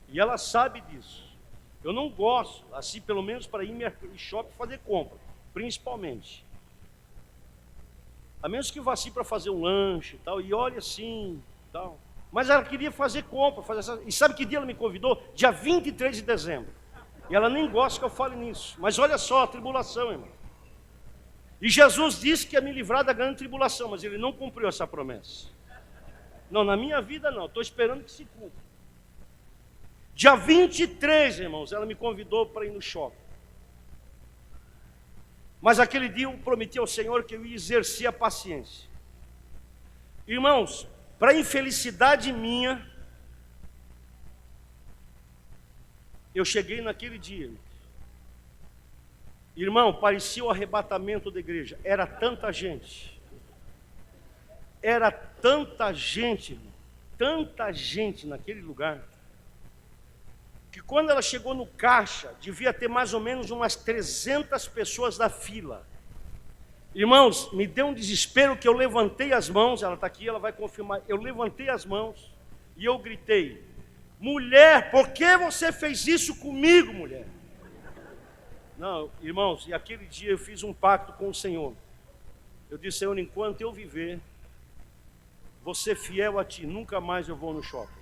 E ela sabe disso. Eu não gosto, assim, pelo menos para ir em shopping fazer compra, principalmente. A menos que eu vá assim para fazer um lanche e tal, e olhe assim, tal. Mas ela queria fazer compra, e sabe que dia ela me convidou? Dia 23 de dezembro. E ela nem gosta que eu fale nisso. Mas olha só a tribulação, irmão. E Jesus disse que ia me livrar da grande tribulação, mas ele não cumpriu essa promessa. Não, na minha vida não, estou esperando que se cumpra. Dia 23, irmãos, ela me convidou para ir no shopping. Mas aquele dia eu prometi ao Senhor que eu ia exercer a paciência. Irmãos, para infelicidade minha, eu cheguei naquele dia. Irmão, parecia o arrebatamento da igreja. Era tanta gente. Era tanta gente, irmão. Tanta gente naquele lugar. Que quando ela chegou no caixa, devia ter mais ou menos umas 300 pessoas da fila. Irmãos, me deu um desespero que eu levantei as mãos, ela está aqui, ela vai confirmar. Eu levantei as mãos e eu gritei: mulher, por que você fez isso comigo, mulher? Não, irmãos, e aquele dia eu fiz um pacto com o Senhor. Eu disse: Senhor, enquanto eu viver, vou ser fiel a Ti, nunca mais eu vou no shopping.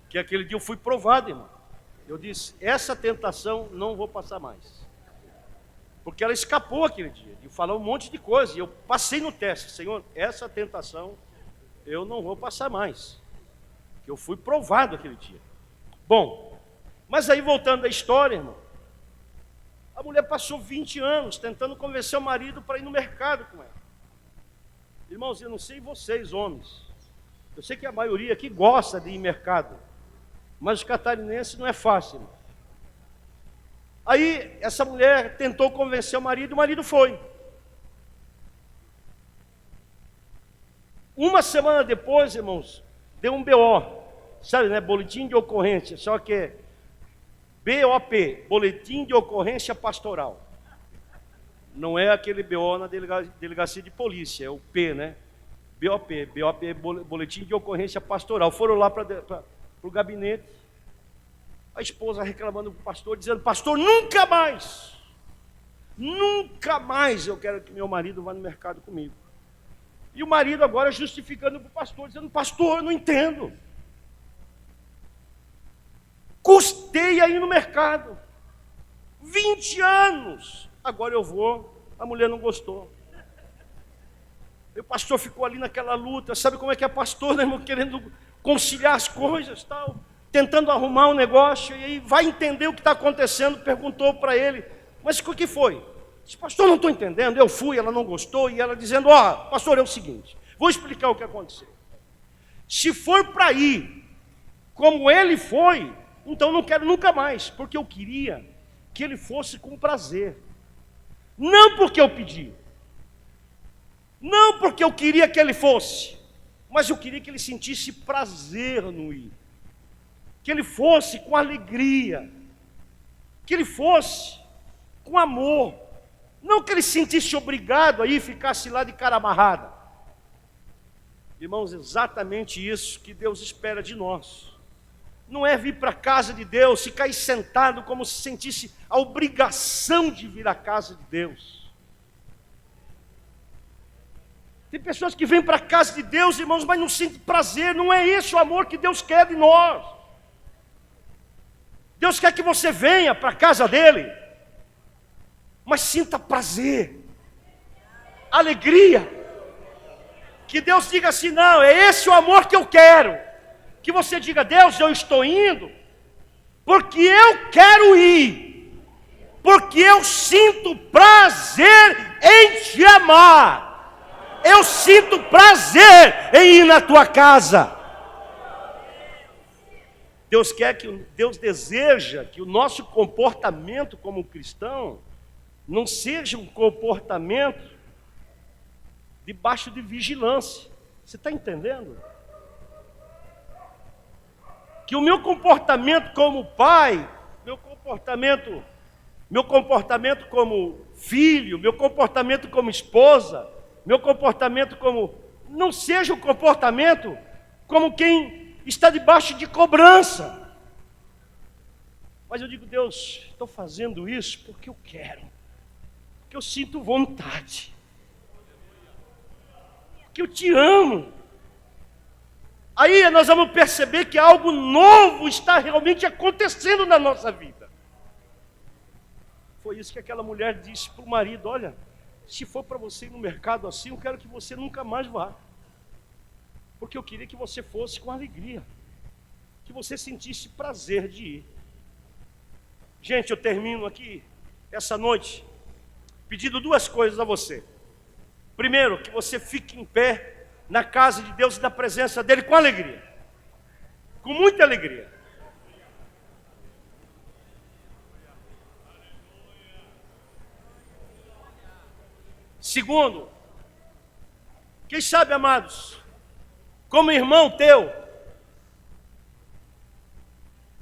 Que aquele dia eu fui provado, irmão. Eu disse: essa tentação não vou passar mais. Porque ela escapou aquele dia, de falar um monte de coisa. E eu passei no teste: Senhor, essa tentação eu não vou passar mais. Que eu fui provado aquele dia. Bom, mas aí voltando à história, irmão. A mulher passou 20 anos tentando convencer o marido para ir no mercado com ela. Irmãos, eu não sei vocês, homens. Eu sei que a maioria aqui gosta de ir no mercado. Mas os catarinenses não é fácil. Aí essa mulher tentou convencer o marido foi. Uma semana depois, irmãos, deu um BO. Sabe, né? Boletim de ocorrência, só que é BOP, Boletim de Ocorrência Pastoral. Não é aquele BO na delegacia de polícia, é o P, né? BOP é Boletim de Ocorrência Pastoral. Foram lá para o gabinete, a esposa reclamando com o pastor, dizendo: pastor, nunca mais eu quero que meu marido vá no mercado comigo. E o marido agora justificando para o pastor, dizendo: pastor, eu não entendo. Custei a ir no mercado, 20 anos, agora eu vou, a mulher não gostou. E o pastor ficou ali naquela luta, sabe como é que é pastor, né, irmão? Querendo conciliar as coisas, tal, tentando arrumar um negócio, e aí vai entender o que está acontecendo, perguntou para ele: mas o que foi? Disse: pastor, não estou entendendo. Eu fui, ela não gostou, e ela dizendo: pastor, é o seguinte, vou explicar o que aconteceu. Se for para ir como ele foi, então não quero nunca mais, porque eu queria que ele fosse com prazer, não porque eu pedi. Não porque eu queria que ele fosse, mas eu queria que ele sentisse prazer no ir. Que ele fosse com alegria. Que ele fosse com amor. Não que ele se sentisse obrigado a ir e ficasse lá de cara amarrada. Irmãos, exatamente isso que Deus espera de nós. Não é vir para a casa de Deus, ficar aí sentado como se sentisse a obrigação de vir à casa de Deus. Tem pessoas que vêm para a casa de Deus, irmãos, mas não sentem prazer. Não é esse o amor que Deus quer de nós. Deus quer que você venha para a casa dele, mas sinta prazer, alegria. Que Deus diga assim, não, é esse o amor que eu quero. Que você diga, Deus, eu estou indo, porque eu quero ir, porque eu sinto prazer em te amar. Eu sinto prazer em ir na tua casa. Deus deseja que o nosso comportamento como cristão não seja um comportamento debaixo de vigilância. Você está entendendo? Que o meu comportamento como pai, meu comportamento como filho, meu comportamento como esposa, meu comportamento como... não seja um comportamento como quem está debaixo de cobrança. Mas eu digo, Deus, estou fazendo isso porque eu quero, porque eu sinto vontade, porque eu te amo. Aí nós vamos perceber que algo novo está realmente acontecendo na nossa vida. Foi isso que aquela mulher disse para o marido, olha, se for para você ir no mercado assim, eu quero que você nunca mais vá. Porque eu queria que você fosse com alegria, que você sentisse prazer de ir. Gente, eu termino aqui, essa noite, pedindo duas coisas a você. Primeiro, que você fique em pé na casa de Deus e na presença dEle com alegria. Com muita alegria. Segundo, quem sabe, amados, como irmão teu,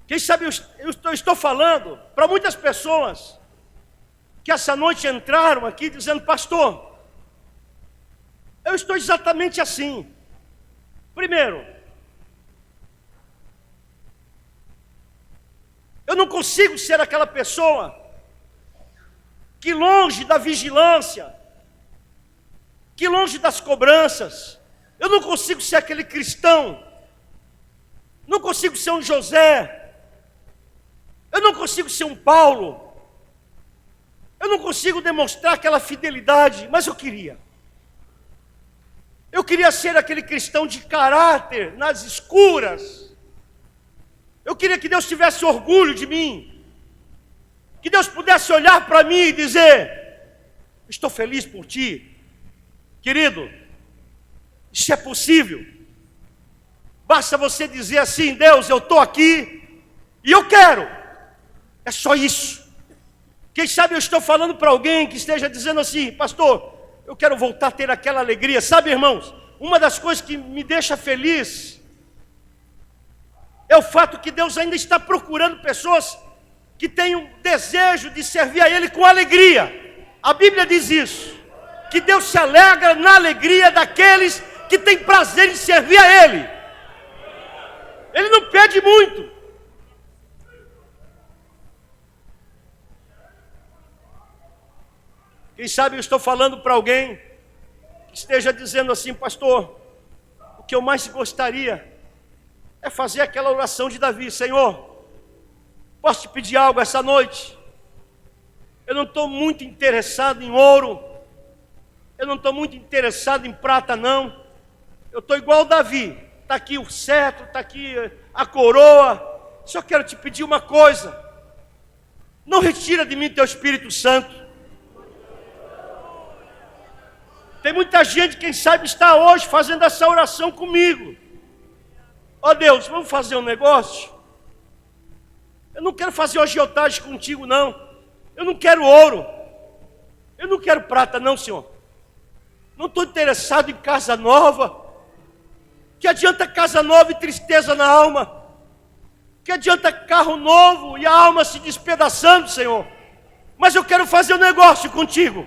quem sabe eu estou falando para muitas pessoas que essa noite entraram aqui dizendo, pastor, eu estou exatamente assim. Primeiro, eu não consigo ser aquela pessoa que longe da vigilância, que longe das cobranças, eu não consigo ser aquele cristão, não consigo ser um José, eu não consigo ser um Paulo, eu não consigo demonstrar aquela fidelidade, mas eu queria ser aquele cristão de caráter nas escuras. Eu queria que Deus tivesse orgulho de mim, que Deus pudesse olhar para mim e dizer, estou feliz por ti. Querido, isso é possível. Basta você dizer assim, Deus, eu estou aqui e eu quero. É só isso. Quem sabe eu estou falando para alguém que esteja dizendo assim, pastor, eu quero voltar a ter aquela alegria. Sabe, irmãos, uma das coisas que me deixa feliz é o fato que Deus ainda está procurando pessoas que tenham desejo de servir a Ele com alegria. A Bíblia diz isso, que Deus se alegra na alegria daqueles que têm prazer em servir a Ele. Ele não pede muito. Quem sabe eu estou falando para alguém que esteja dizendo assim, pastor, o que eu mais gostaria é fazer aquela oração de Davi, Senhor, posso te pedir algo essa noite? Eu não estou muito interessado em ouro, eu não estou muito interessado em prata não, eu estou igual Davi, está aqui o cetro, está aqui a coroa, só quero te pedir uma coisa, não retira de mim teu Espírito Santo. Tem muita gente, quem sabe, está hoje fazendo essa oração comigo. Ó Deus, vamos fazer um negócio? Eu não quero fazer agiotagem contigo, não. Eu não quero ouro. Eu não quero prata, não, Senhor. Não estou interessado em casa nova. Que adianta casa nova e tristeza na alma? Que adianta carro novo e a alma se despedaçando, Senhor? Mas eu quero fazer um negócio contigo.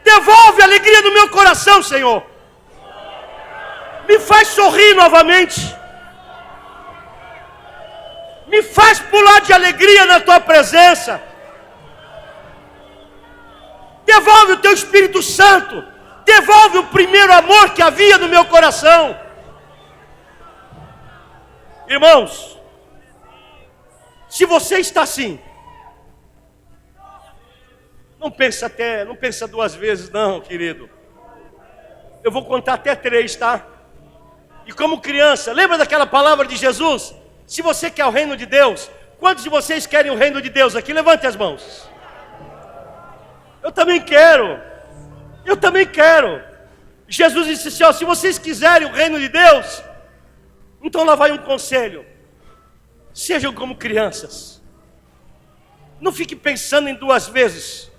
Devolve a alegria do meu coração, Senhor. Me faz sorrir novamente. Me faz pular de alegria na tua presença. Devolve o teu Espírito Santo. Devolve o primeiro amor que havia no meu coração. Irmãos, se você está assim, não pensa duas vezes não, querido. Eu vou contar até 3, tá? E como criança, lembra daquela palavra de Jesus? Se você quer o reino de Deus, quantos de vocês querem o reino de Deus aqui? Levante as mãos. Eu também quero. Eu também quero. Jesus disse assim, ó, se vocês quiserem o reino de Deus, então lá vai um conselho. Sejam como crianças. Não fique pensando em duas vezes.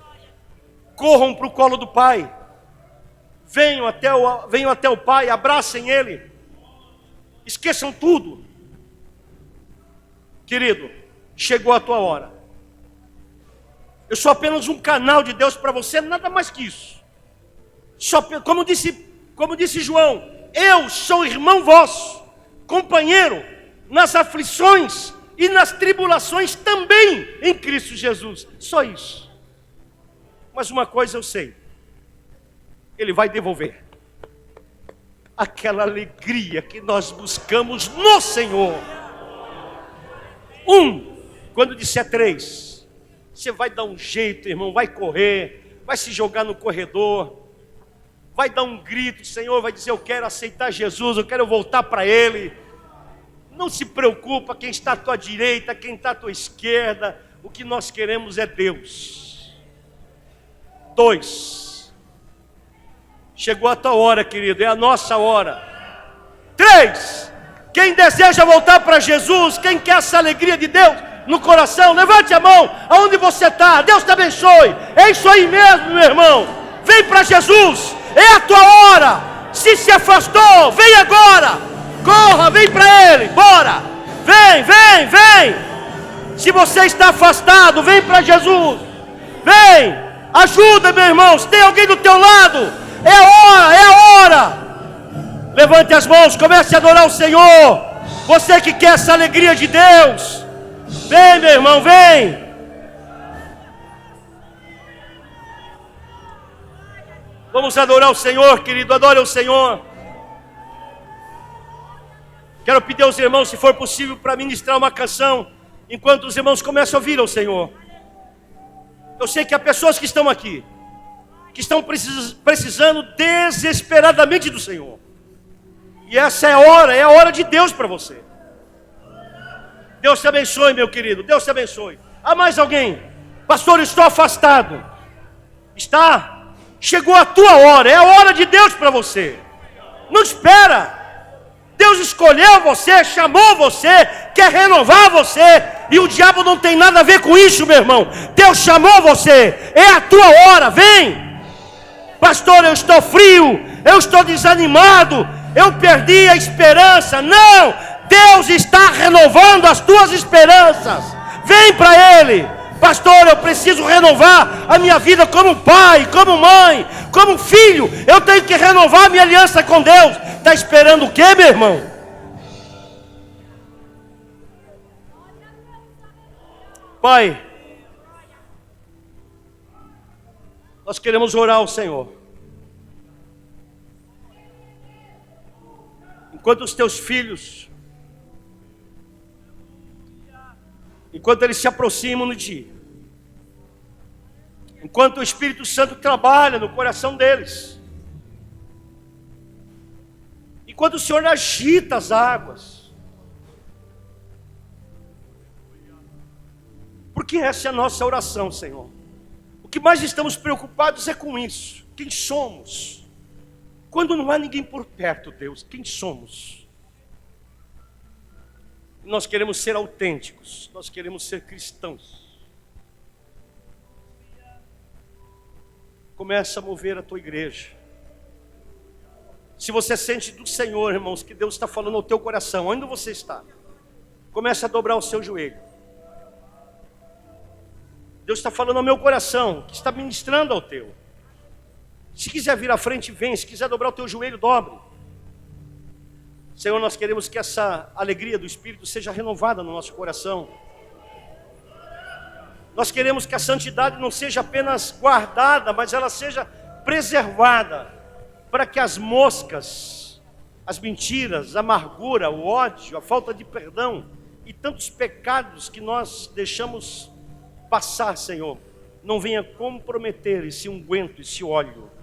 Corram para o colo do Pai. Venham até o Pai, abracem Ele. Esqueçam tudo. Querido, chegou a tua hora. Eu sou apenas um canal de Deus para você, nada mais que isso. Como disse João, eu sou irmão vosso, companheiro nas aflições e nas tribulações também em Cristo Jesus. Só isso. Mas uma coisa eu sei, Ele vai devolver aquela alegria que nós buscamos no Senhor. Quando disser 3, você vai dar um jeito, irmão, vai correr, vai se jogar no corredor, vai dar um grito, Senhor, vai dizer, eu quero aceitar Jesus, eu quero voltar para Ele. Não se preocupa quem está à tua direita, quem está à tua esquerda, o que nós queremos é Deus. 2, chegou a tua hora, querido, é a nossa hora. 3, quem deseja voltar para Jesus, quem quer essa alegria de Deus no coração, levante a mão, aonde você está, Deus te abençoe, é isso aí mesmo, meu irmão, vem para Jesus, é a tua hora, se afastou, vem agora, corra, vem para Ele, bora, vem, se você está afastado, vem para Jesus, vem, ajuda, meu irmão, se tem alguém do teu lado, é a hora, levante as mãos, comece a adorar o Senhor, você que quer essa alegria de Deus, vem, meu irmão, vem. Vamos adorar o Senhor, querido, adore o Senhor. Quero pedir aos irmãos, se for possível, para ministrar uma canção, enquanto os irmãos começam a ouvir ao Senhor. Eu sei que há pessoas que estão aqui, que estão precisando desesperadamente do Senhor. E essa é a hora de Deus para você. Deus te abençoe, meu querido, Deus te abençoe. Há mais alguém? Pastor, eu estou afastado. Está? Chegou a tua hora, é a hora de Deus para você. Não espera. Deus escolheu você, chamou você, quer renovar você. E o diabo não tem nada a ver com isso, meu irmão. Deus chamou você, é a tua hora, vem. Pastor, eu estou frio, eu estou desanimado, eu perdi a esperança. Não, Deus está renovando as tuas esperanças. Vem para Ele. Pastor, eu preciso renovar a minha vida como pai, como mãe, como filho. Eu tenho que renovar a minha aliança com Deus. Está esperando o quê, meu irmão? Pai, nós queremos orar ao Senhor. Enquanto os teus filhos, enquanto eles se aproximam de Ti, enquanto o Espírito Santo trabalha no coração deles, enquanto o Senhor agita as águas, porque essa é a nossa oração, Senhor. O que mais estamos preocupados é com isso. Quem somos? Quando não há ninguém por perto, Deus, quem somos? Nós queremos ser autênticos, nós queremos ser cristãos. começa a mover a tua igreja. Se você sente do Senhor, irmãos, que Deus está falando ao teu coração, onde você está, comece a dobrar o seu joelho. Deus está falando ao meu coração, que está ministrando ao teu. Se quiser vir à frente, vem. Se quiser dobrar o teu joelho, dobre. Senhor, nós queremos que essa alegria do Espírito seja renovada no nosso coração. Nós queremos que a santidade não seja apenas guardada, mas ela seja preservada, para que as moscas, as mentiras, a amargura, o ódio, a falta de perdão e tantos pecados que nós deixamos passar, Senhor, não venha comprometer esse unguento, esse óleo